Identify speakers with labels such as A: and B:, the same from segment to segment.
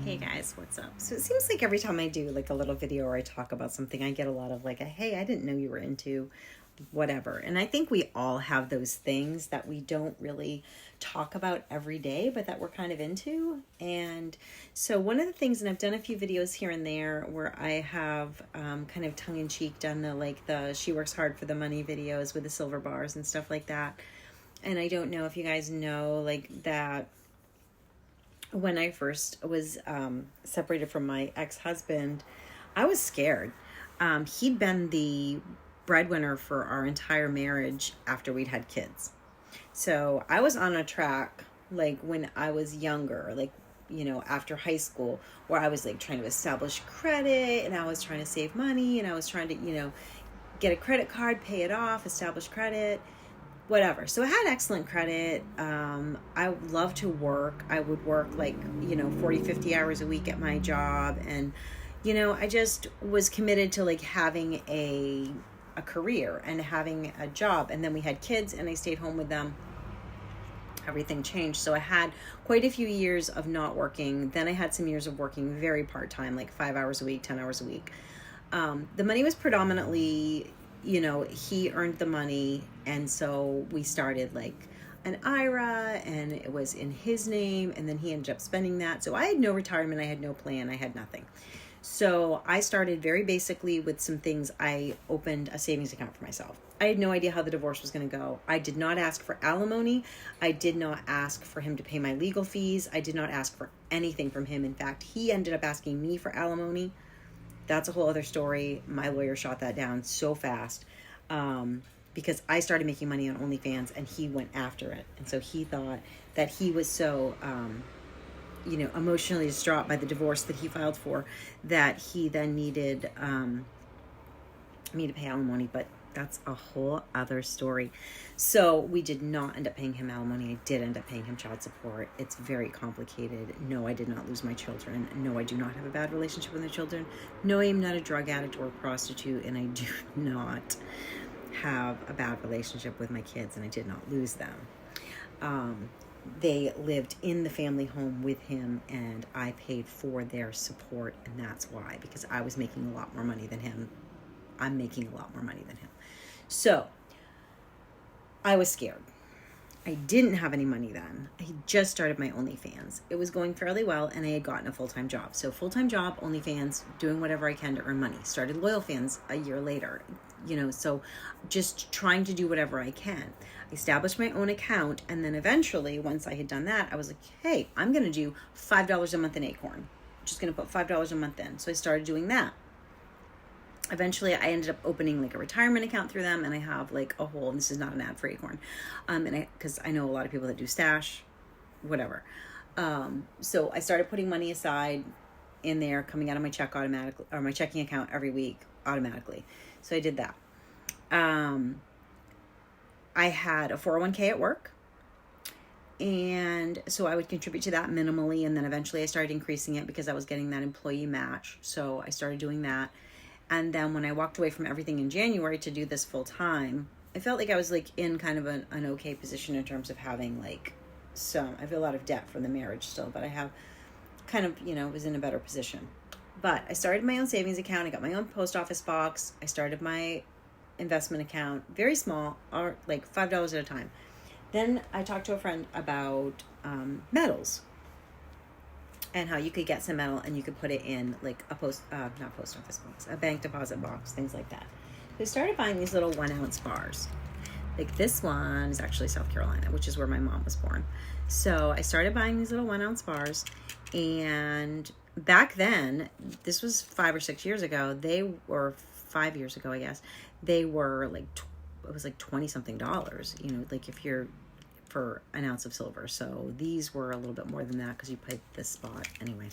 A: Hey guys, what's up? So it seems like every time I do like a little video or I talk about something, I get a lot of like, hey, I didn't know you were into whatever. And I think we all have those things that we don't really talk about every day, but that we're kind of into. And so one of the things, and I've done a few videos here and there where I have kind of tongue in cheek done the she works hard for the money videos with the silver bars and stuff like that. And I don't know if you guys know like that. When I first was separated from my ex-husband, I was scared. He'd been the breadwinner for our entire marriage after we'd had kids. So I was on a track, like when I was younger, like, you know, after high school, where I was like trying to establish credit and I was trying to save money and I was trying to, you know, get a credit card, pay it off, establish credit, whatever. So I had excellent credit. I love to work. I would work like, 40, 50 hours a week at my job. And, I just was committed to like having a career and having a job. And then we had kids and I stayed home with them. Everything changed. So I had quite a few years of not working. Then I had some years of working very part-time, like 5 hours a week, 10 hours a week. The money was predominantly, he earned the money. And so we started like an IRA and it was in his name. And then he ended up spending that. So I had no retirement. I had no plan. I had nothing. So I started very basically with some things. I opened a savings account for myself. I had no idea how the divorce was going to go. I did not ask for alimony. I did not ask for him to pay my legal fees. I did not ask for anything from him. In fact, he ended up asking me for alimony. That's a whole other story. My lawyer shot that down so fast because I started making money on OnlyFans and he went after it. And so he thought that he was so, emotionally distraught by the divorce that he filed for that he then needed me to pay alimony. But that's a whole other story. So we did not end up paying him alimony. I did end up paying him child support. It's very complicated. No, I did not lose my children. No, I do not have a bad relationship with my children. No, I am not a drug addict or a prostitute, and I do not have a bad relationship with my kids, and I did not lose them. They lived in the family home with him, and I paid for their support, and that's why, because I was making a lot more money than him. I'm making a lot more money than him. So I was scared. I didn't have any money then. I just started my OnlyFans. It was going fairly well and I had gotten a full-time job. So full-time job, OnlyFans, doing whatever I can to earn money. Started LoyalFans a year later, so just trying to do whatever I can. I established my own account and then eventually once I had done that, I was like, hey, I'm going to do $5 a month in Acorn. I'm just going to put $5 a month in. So I started doing that. Eventually, I ended up opening like a retirement account through them, and I have like a whole. And this is not an ad for Acorn, because I know a lot of people that do stash, whatever. So I started putting money aside in there, coming out of my check automatically or my checking account every week automatically. So I did that. I had a 401k at work, and so I would contribute to that minimally, and then eventually I started increasing it because I was getting that employee match. So I started doing that. And then when I walked away from everything in January to do this full time, I felt like I was like in kind of an okay position in terms of having like I have a lot of debt from the marriage still, but I have kind of, was in a better position. But I started my own savings account. I got my own post office box. I started my investment account, very small, or like $5 at a time. Then I talked to a friend about metals. And how you could get some metal and you could put it in like a not post office box, a bank deposit box, things like that. So I started buying these little 1 ounce bars. Like this one is actually South Carolina, which is where my mom was born. So I started buying these little 1 ounce bars. And back then, this was 5 or 6 years ago, or 5 years ago, I guess, they were like, it was like 20 something dollars, like if you're for an ounce of silver. So these were a little bit more than that because you paid this spot anyway.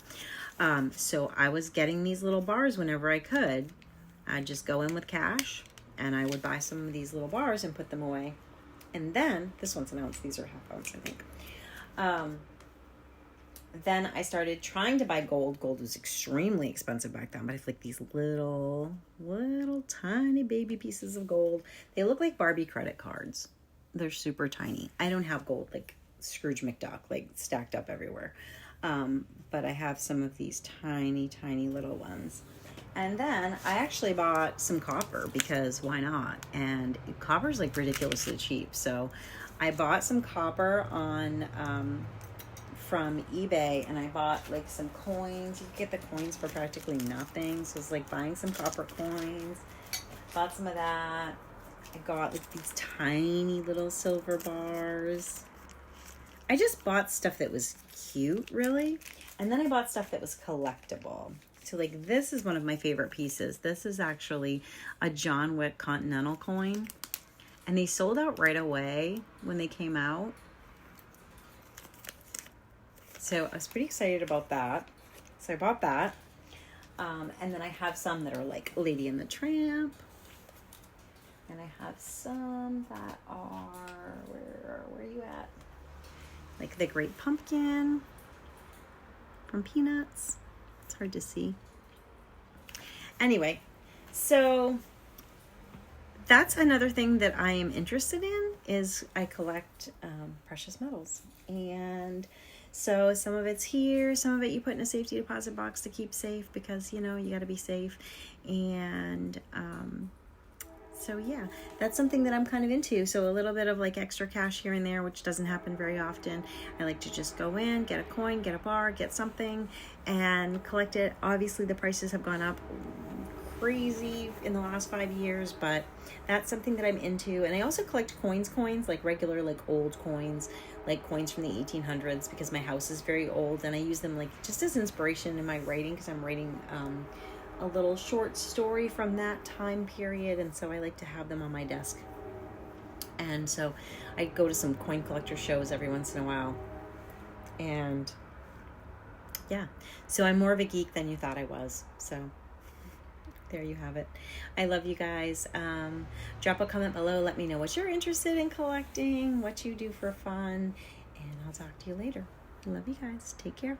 A: So I was getting these little bars whenever I could. I'd just go in with cash and I would buy some of these little bars and put them away. And then this one's an ounce. These are half ounce, I think. Then I started trying to buy gold. Gold was extremely expensive back then, but I have like these little tiny baby pieces of gold. They look like Barbie credit cards. They're super tiny. I don't have gold like Scrooge McDuck, like stacked up everywhere. But I have some of these tiny, tiny little ones. And then I actually bought some copper because why not? And copper's like ridiculously cheap. So I bought some copper on from eBay, and I bought like some coins. You can get the coins for practically nothing. So it's like buying some copper coins. Bought some of that. I got like these tiny little silver bars. I just bought stuff that was cute, really. And then I bought stuff that was collectible. So like this is one of my favorite pieces. This is actually a John Wick Continental coin. And they sold out right away when they came out. So I was pretty excited about that. So I bought that. And then I have some that are like Lady and the Tramp. And I have some that are, where are you at? Like the Great Pumpkin from Peanuts. It's hard to see. Anyway, so that's another thing that I am interested in is I collect precious metals. And so some of it's here, some of it you put in a safety deposit box to keep safe because, you know, you got to be safe. And so yeah, that's something that I'm kind of into. So a little bit of like extra cash here and there, which doesn't happen very often. I like to just go in, get a coin, get a bar, get something and collect it. Obviously the prices have gone up crazy in the last 5 years, but that's something that I'm into. And I also collect coins, like regular, like old coins, like coins from the 1800s because my house is very old and I use them like just as inspiration in my writing because I'm writing a little short story from that time period, and so I like to have them on my desk. And so I go to some coin collector shows every once in a while. And yeah, so I'm more of a geek than you thought I was. So there you have it. I love you guys. Drop a comment below. Let me know what you're interested in collecting, what you do for fun, and I'll talk to you later. Love you guys. Take care.